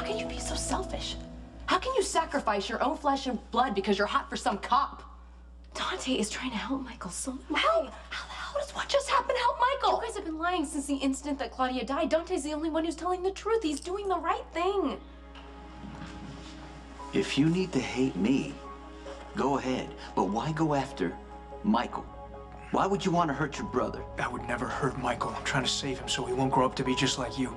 can you be so selfish? How can you sacrifice your own flesh and blood because you're hot for some cop? Dante is trying to help Michael so much. Help? How the hell does what just happened help Michael? You guys have been lying since the instant that Claudia died. Dante's the only one who's telling the truth. He's doing the right thing. If you need to hate me, go ahead. But why go after Michael? Why would you want to hurt your brother? I would never hurt Michael. I'm trying to save him so he won't grow up to be just like you.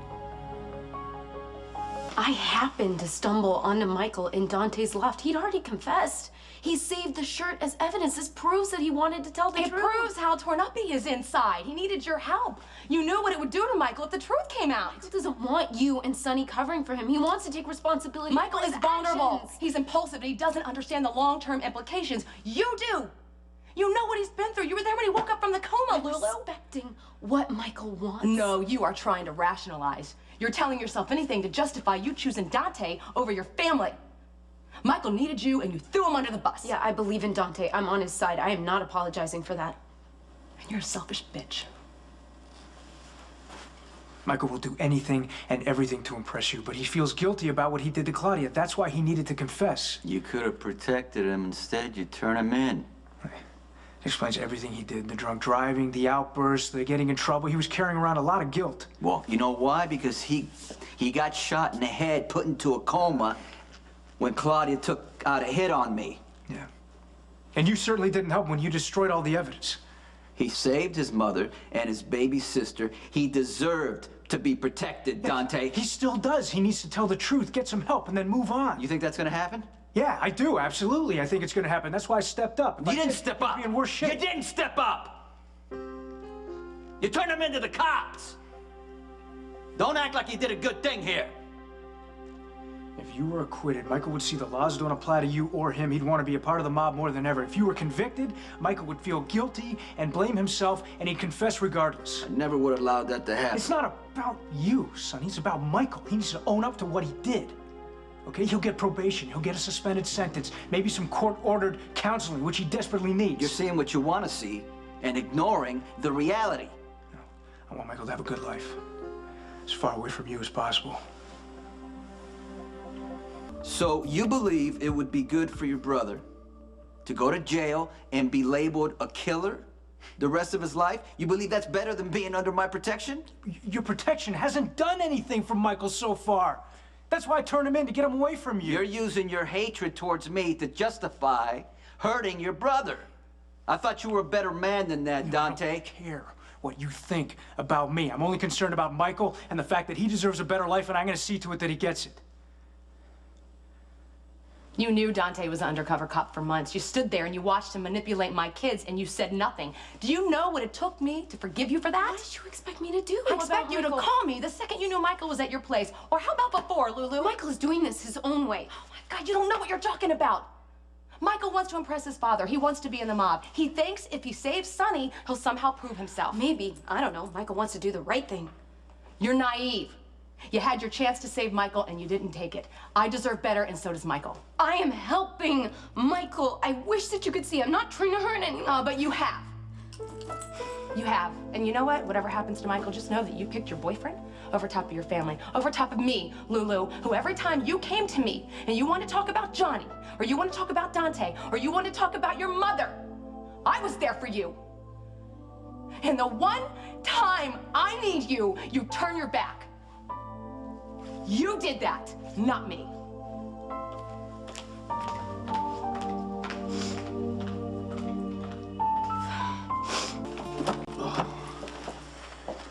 I happened to stumble onto Michael in Dante's loft. He'd already confessed. He saved the shirt as evidence. This proves that he wanted to tell the truth. It proves how torn up he is inside. He needed your help. You knew what it would do to Michael if the truth came out. Michael doesn't want you and Sonny covering for him. He wants to take responsibility Michael for his is vulnerable. actions. He's impulsive, and he doesn't understand the long-term implications. You do. You know what he's been through. You were there when he woke up from the coma, Lulu. Respecting what Michael wants. No, you are trying to rationalize. You're telling yourself anything to justify you choosing Dante over your family. Michael needed you, and you threw him under the bus. Yeah, I believe in Dante. I'm on his side. I am not apologizing for that. And you're a selfish bitch. Michael will do anything and everything to impress you, but he feels guilty about what he did to Claudia. That's why he needed to confess. You could have protected him. Instead, you turn him in. It explains everything he did. The drunk driving, the outbursts, the getting in trouble. He was carrying around a lot of guilt. Well, you know why? Because he got shot in the head, put into a coma when Claudia took out a hit on me. Yeah. And you certainly didn't help when you destroyed all the evidence. He saved his mother and his baby sister. He deserved to be protected, Dante. He still does. He needs to tell the truth, get some help, and then move on. You think that's gonna happen? Yeah, I do, absolutely. I think it's gonna happen. That's why I stepped up. You didn't step up. He'd be in worse shape. You didn't step up. You turned him into the cops. Don't act like you did a good thing here. If you were acquitted, Michael would see the laws don't apply to you or him. He'd want to be a part of the mob more than ever. If you were convicted, Michael would feel guilty and blame himself, and he'd confess regardless. I never would have allowed that to happen. It's not about you, son. It's about Michael. He needs to own up to what he did. Okay, he'll get probation. He'll get a suspended sentence. Maybe some court-ordered counseling, which he desperately needs. You're seeing what you want to see and ignoring the reality. No, I want Michael to have a good life. As far away from you as possible. So you believe it would be good for your brother to go to jail and be labeled a killer the rest of his life? You believe that's better than being under my protection? Your protection hasn't done anything for Michael so far. That's why I turned him in, to get him away from you. You're using your hatred towards me to justify hurting your brother. I thought you were a better man than that, Dante. I don't care what you think about me. I'm only concerned about Michael and the fact that he deserves a better life, and I'm gonna see to it that he gets it. You knew Dante was an undercover cop for months. You stood there and you watched him manipulate my kids, and you said nothing. Do you know what it took me to forgive you for that? What did you expect me to do? I expect you to call me the second you knew Michael was at your place. Or how about before, Lulu? Michael is doing this his own way. Oh my God, you don't know what you're talking about. Michael wants to impress his father. He wants to be in the mob. He thinks if he saves Sonny, he'll somehow prove himself. Maybe. I don't know. Michael wants to do the right thing. You're naive. You had your chance to save Michael, and you didn't take it. I deserve better, and so does Michael. I am helping Michael. I wish that you could see I'm not trying to hurt anyone. But you have. You have. And you know what? Whatever happens to Michael, just know that you picked your boyfriend over top of your family, over top of me, Lulu, who every time you came to me and you want to talk about Johnny, or you want to talk about Dante, or you want to talk about your mother, I was there for you. And the one time I need you, you turn your back. You did that, not me.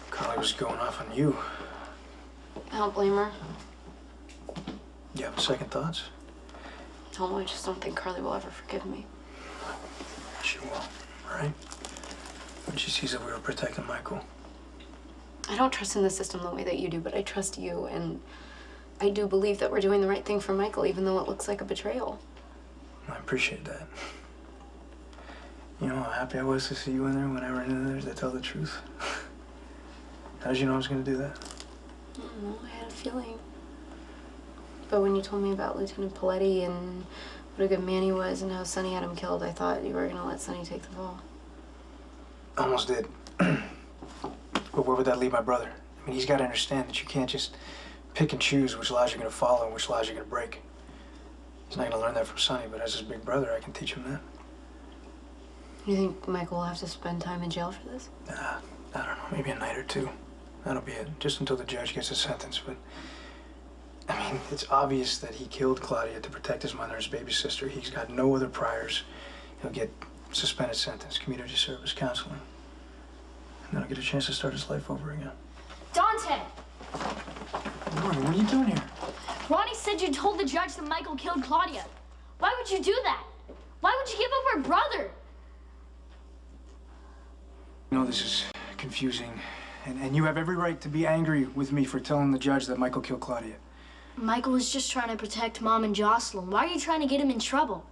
Carly was going off on you. I don't blame her. You have second thoughts? No, I just don't think Carly will ever forgive me. She will, all right? When she sees that we were protecting Michael. I don't trust in the system the way that you do, but I trust you, and I do believe that we're doing the right thing for Michael, even though it looks like a betrayal. I appreciate that. You know how happy I was to see you in there when I ran in there to tell the truth? How did you know I was going to do that? I don't know, I had a feeling. But when you told me about Lieutenant Poletti and what a good man he was and how Sonny had him killed, I thought you were going to let Sonny take the fall. Almost did. But where would that leave my brother? I mean, he's got to understand that you can't just pick and choose which laws you're gonna follow and which laws you're gonna break. He's not gonna learn that from Sonny, but as his big brother, I can teach him that. You think Michael will have to spend time in jail for this? Nah, I don't know, maybe a night or two. That'll be it, just until the judge gets a sentence, but... I mean, it's obvious that he killed Claudia to protect his mother and his baby sister. He's got no other priors. He'll get suspended sentence, community service, counseling. And then he'll get a chance to start his life over again. Dante! Morgan, what are you doing here? Ronnie said you told the judge that Michael killed Claudia. Why would you do that? Why would you give up our brother? I know this is confusing, and you have every right to be angry with me for telling the judge that Michael killed Claudia. Michael was just trying to protect Mom and Jocelyn. Why are you trying to get him in trouble?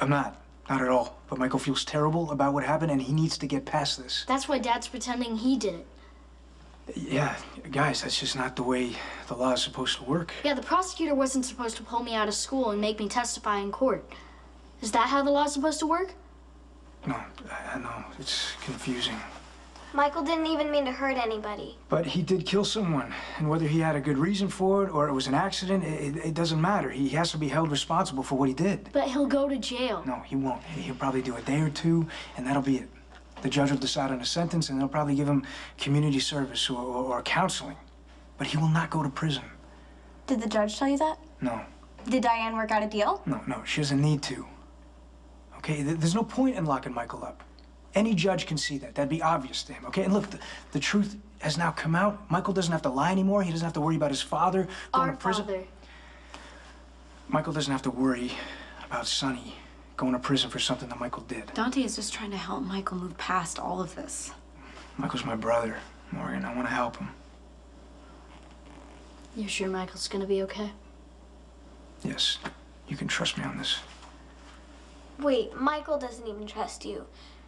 I'm not at all. But Michael feels terrible about what happened, and he needs to get past this. That's why Dad's pretending he did it. Yeah, guys, that's just not the way the law is supposed to work. Yeah, the prosecutor wasn't supposed to pull me out of school and make me testify in court. Is that how the law's supposed to work? No, I know. It's confusing. Michael didn't even mean to hurt anybody. But he did kill someone, and whether he had a good reason for it or it was an accident, it doesn't matter. He has to be held responsible for what he did. But he'll go to jail. No, he won't. He'll probably do a day or two, and that'll be it. The judge will decide on a sentence, and they'll probably give him community service or counseling. But he will not go to prison. Did the judge tell you that? No. Did Diane work out a deal? No, she doesn't need to. Okay, there's no point in locking Michael up. Any judge can see that. That'd be obvious to him, okay? And look, the truth has now come out. Michael doesn't have to lie anymore. He doesn't have to worry about his father going to prison. Father. Michael doesn't have to worry about Sonny going to prison for something that Michael did. Dante is just trying to help Michael move past all of this. Michael's my brother, Morgan. I want to help him. You sure Michael's gonna be okay? Yes, you can trust me on this. Wait, Michael doesn't even trust you.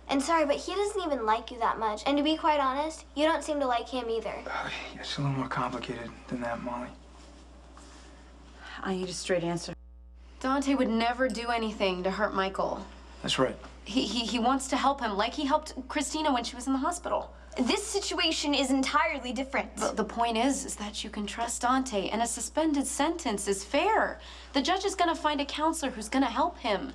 And sorry, but he doesn't even like you that much. And to be quite honest, you don't seem to like him either. It's a little more complicated than that, Molly. I need a straight answer. Dante would never do anything to hurt Michael. That's right. He wants to help him, like he helped Kristina when she was in the hospital. This situation is entirely different. But the point is that you can trust Dante, and a suspended sentence is fair. The judge is gonna find a counselor who's gonna help him.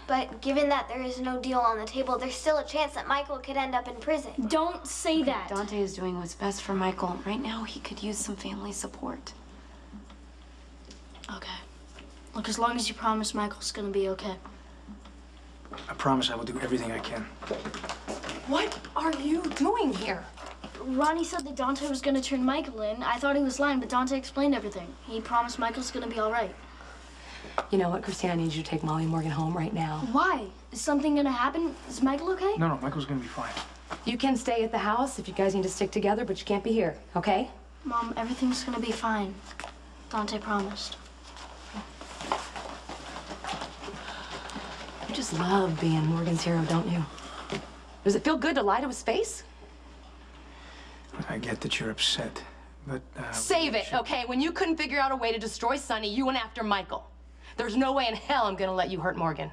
But given that there is no deal on the table, there's still a chance that Michael could end up in prison. Don't say that. Dante is doing what's best for Michael. Right now, he could use some family support. Okay. Look, as long as you promise Michael's gonna be okay. I promise I will do everything I can. What are you doing here? Ronnie said that Dante was gonna turn Michael in. I thought he was lying, but Dante explained everything. He promised Michael's gonna be all right. You know what, Kristina, I need you to take Molly and Morgan home right now. Why? Is something gonna happen? Is Michael okay? No, Michael's gonna be fine. You can stay at the house if you guys need to stick together, but you can't be here, okay? Mom, everything's gonna be fine. Dante promised. You just love being Morgan's hero, don't you? Does it feel good to lie to his face? I get that you're upset, but... Save it, okay? When you couldn't figure out a way to destroy Sonny, you went after Michael. There's no way in hell I'm gonna let you hurt Morgan.